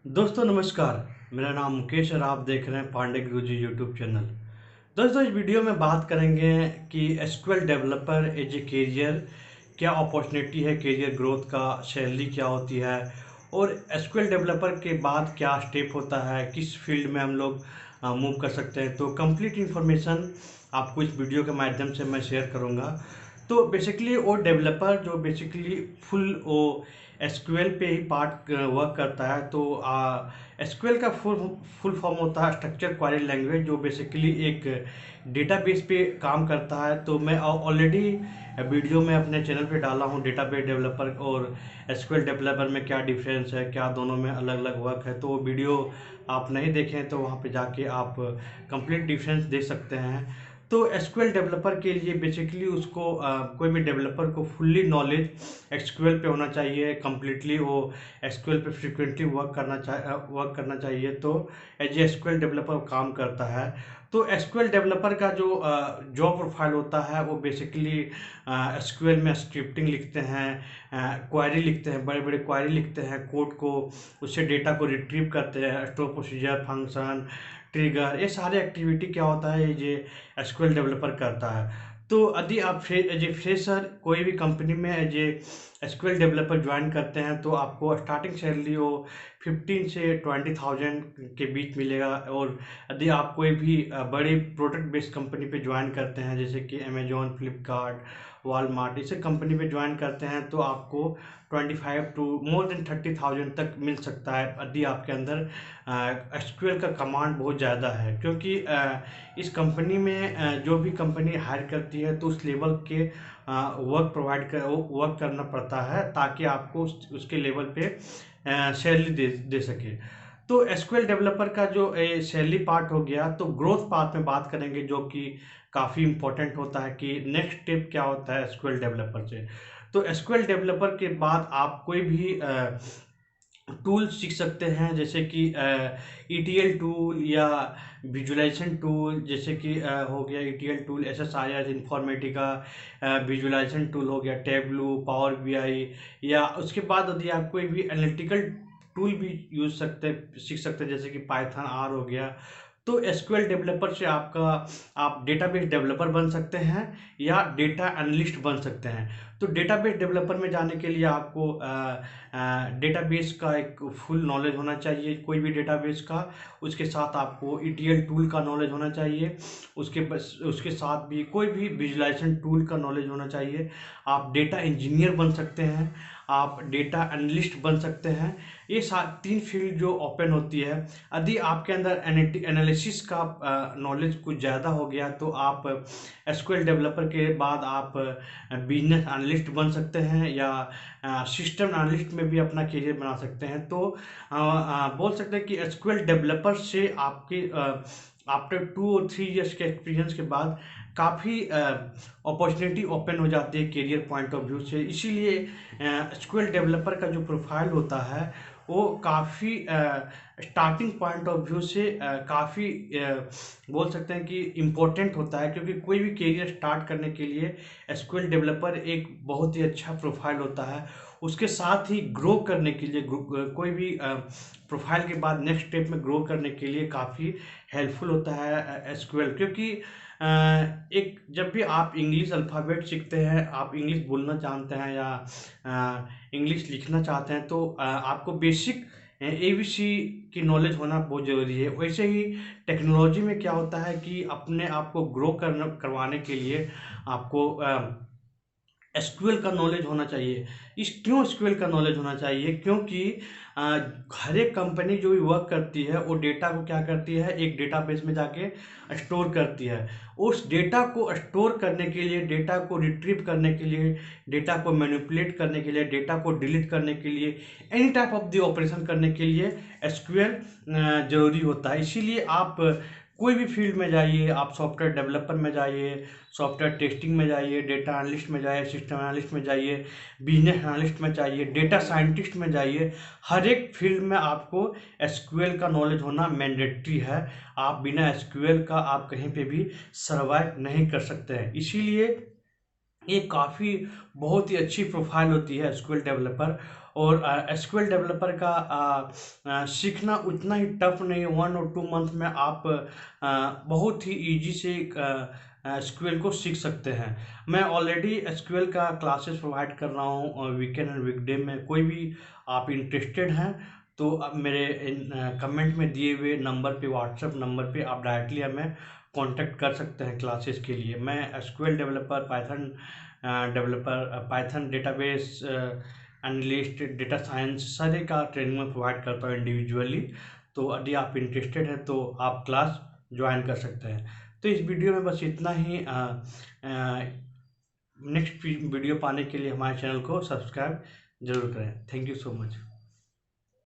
दोस्तों नमस्कार। मेरा नाम मुकेश और आप देख रहे हैं पांडे गुरुजी यूट्यूब चैनल। दोस्तों इस वीडियो में बात करेंगे कि SQL developer as a career क्या अपॉर्चुनिटी है, करियर ग्रोथ का सैलरी क्या होती है और एसक्यूएल डेवलपर के बाद क्या स्टेप होता है, किस फील्ड में हम लोग मूव कर सकते हैं। तो कंप्लीट इन्फॉर्मेशन आपको इस वीडियो के माध्यम से मैं शेयर करूंगा। तो बेसिकली वो डेवलपर जो बेसिकली फुल वो एसक्यूएल पे ही पार्ट वर्क करता है। तो एसक्यूएल का फुल फॉर्म होता है स्ट्रक्चर क्वेरी लैंग्वेज, जो बेसिकली एक डेटाबेस पे काम करता है। तो मैं ऑलरेडी वीडियो में अपने चैनल पे डाला हूँ डेटाबेस डेवलपर और एसक्यूएल डेवलपर में क्या डिफरेंस है, क्या दोनों में अलग अलग वर्क है। तो वो वीडियो आप नहीं देखें तो वहाँ पे जाके आप कंप्लीट डिफरेंस देख सकते हैं। तो एसक्यूएल डेवलपर के लिए बेसिकली उसको कोई भी डेवलपर को फुल्ली नॉलेज एसक्यूएल पे होना चाहिए, कम्प्लीटली वो एसक्यूएल पे फ्रिक्वेंटली वर्क करना चाहिए। तो एज ए एसक्यूएल डेवलपर काम करता है। तो एसक्यूएल डेवलपर का जो जॉब प्रोफाइल होता है वो बेसिकली एसक्यूएल में स्क्रिप्टिंग लिखते हैं, क्वेरी लिखते हैं, बड़े बड़े क्वेरी लिखते हैं, कोड को उससे डेटा को रिट्रीव करते हैं, स्टोर प्रोसीजर, फंक्शन, ट्रिगर, ये सारे एक्टिविटी क्या होता है ये एसक्यूएल डेवलपर करता है। तो यदि आप एज ए फ्रेशर कोई भी कंपनी में as a SQL developer join करते हैं तो आपको स्टार्टिंग सैलरी वो 15 से 20,000 के बीच मिलेगा। और यदि आप कोई भी बड़ी प्रोडक्ट बेस्ड कंपनी पे ज्वाइन करते हैं जैसे कि अमेजोन, फ्लिपकार्ट, वॉलमार्ट, इसे कंपनी पे ज्वाइन करते हैं तो आपको 25 टू मोर देन 30,000 तक मिल सकता है यदि आपके अंदर एसक्यूएल का कमांड बहुत ज़्यादा है। क्योंकि इस कंपनी में जो भी कंपनी हायर करती है तो उस लेवल के वर्क करना पड़ता है ताकि आपको उसके लेवल पे सैलरी दे सके। तो एसक्यूएल डेवलपर का जो सैलरी पार्ट हो गया, तो ग्रोथ पार्ट में बात करेंगे जो कि काफ़ी इंपॉर्टेंट होता है कि नेक्स्ट स्टेप क्या होता है एसक्यूएल डेवलपर से। तो एसक्यूएल डेवलपर के बाद आप कोई भी टूल सीख सकते हैं जैसे कि ईटीएल टूल या विजुलाइजेशन टूल, जैसे कि हो गया ETL tool, SSIR Informatica, visualisation tool हो गया टेबलू, पावर बीआई। या उसके बाद यदि आप कोई भी एनालिटिकल टूल भी सीख सकते हैं जैसे कि पाइथन आर हो गया। तो एसक्यूएल डेवलपर से आप डेटाबेस डेवलपर बन सकते हैं या डेटा एनालिस्ट बन सकते हैं। तो डेटाबेस डेवलपर में जाने के लिए आपको डेटाबेस का एक फुल नॉलेज होना चाहिए, कोई भी डेटाबेस का। उसके साथ आपको ईटीएल टूल का नॉलेज होना चाहिए। उसके साथ भी कोई भी विजुलाइजेशन टूल का नॉलेज होना चाहिए। आप डेटा इंजीनियर बन सकते हैं, आप डेटा एनालिस्ट बन सकते हैं। ये तीन फील्ड जो ओपन होती है। यदि आपके अंदर एनालिसिस का नॉलेज कुछ ज़्यादा हो गया तो आप एसक्यूएल डेवलपर के बाद आप बिजनेस एनालिस्ट बन सकते हैं या सिस्टम एनालिस्ट में भी अपना करियर बना सकते हैं। तो बोल सकते हैं कि एसक्यूएल डेवलपर से आपके आफ्टर 2 और 3 इयर्स के एक्सपीरियंस के बाद काफ़ी अपॉर्चुनिटी ओपन हो जाती है करियर पॉइंट ऑफ व्यू से। इसीलिए एसक्यूएल डेवलपर का जो प्रोफाइल होता है वो काफ़ी स्टार्टिंग पॉइंट ऑफ व्यू से काफ़ी बोल सकते हैं कि इम्पोर्टेंट होता है। क्योंकि कोई भी करियर स्टार्ट करने के लिए एसक्यूएल डेवलपर एक बहुत ही अच्छा प्रोफाइल होता है। उसके साथ ही ग्रो करने के लिए कोई भी प्रोफाइल के बाद नेक्स्ट स्टेप में ग्रो करने के लिए काफ़ी हेल्पफुल होता है एसक्यूएल। क्योंकि एक जब भी आप इंग्लिश अल्फ़ाबेट सीखते हैं, आप इंग्लिश बोलना जानते हैं या इंग्लिश लिखना चाहते हैं तो आपको बेसिक एबीसी की नॉलेज होना बहुत ज़रूरी है। वैसे ही टेक्नोलॉजी में क्या होता है कि अपने आप को ग्रो करवाने के लिए आपको एसक्यूएल का नॉलेज होना चाहिए। क्यों एसक्यूएल का नॉलेज होना चाहिए? क्योंकि हर एक कंपनी जो भी वर्क करती है वो डेटा को क्या करती है, एक डेटाबेस में जाके स्टोर करती है। उस डेटा को स्टोर करने के लिए, डेटा को रिट्रीव करने के लिए, डेटा को मैनिपुलेट करने के लिए, डेटा को डिलीट करने के लिए, any type of the operation करने के लिए एसक्यूएल जरूरी होता है। इसीलिए आप कोई भी फील्ड में जाइए, आप सॉफ्टवेयर डेवलपर में जाइए, सॉफ्टवेयर टेस्टिंग में जाइए, डेटा एनालिस्ट में जाइए, सिस्टम एनालिस्ट में जाइए, बिजनेस एनालिस्ट में जाइए, डेटा साइंटिस्ट में जाइए, हर एक फील्ड में आपको एसक्यूएल का नॉलेज होना मैंडेटरी है। आप बिना एसक्यूएल का आप कहीं पे भी सर्वाइव नहीं कर सकते हैं। इसीलिए ये काफ़ी बहुत ही अच्छी प्रोफाइल होती है एसक्यूएल डेवलपर। और एसक्यूएल डेवलपर का सीखना उतना ही टफ नहीं है। 1 और 2 मंथ में आप बहुत ही इजी से एसक्यूएल को सीख सकते हैं। मैं ऑलरेडी एसक्यूएल का क्लासेस प्रोवाइड कर रहा हूँ वीकेंड एंड वीकडे में। कोई भी आप इंटरेस्टेड हैं तो अब मेरे कमेंट में दिए हुए नंबर पे, व्हाट्सएप नंबर पे आप डायरेक्टली हमें कांटेक्ट कर सकते हैं क्लासेस के लिए। मैं SQL developer, Python developer, Python database analyst, data science सारे का ट्रेनिंग में प्रोवाइड करता हूँ इंडिविजुअली। तो यदि आप इंटरेस्टेड हैं तो आप क्लास ज्वाइन कर सकते हैं। तो इस वीडियो में बस इतना ही। नेक्स्ट वीडियो पाने के लिए हमारे चैनल को सब्सक्राइब जरूर करें। Thank you so much.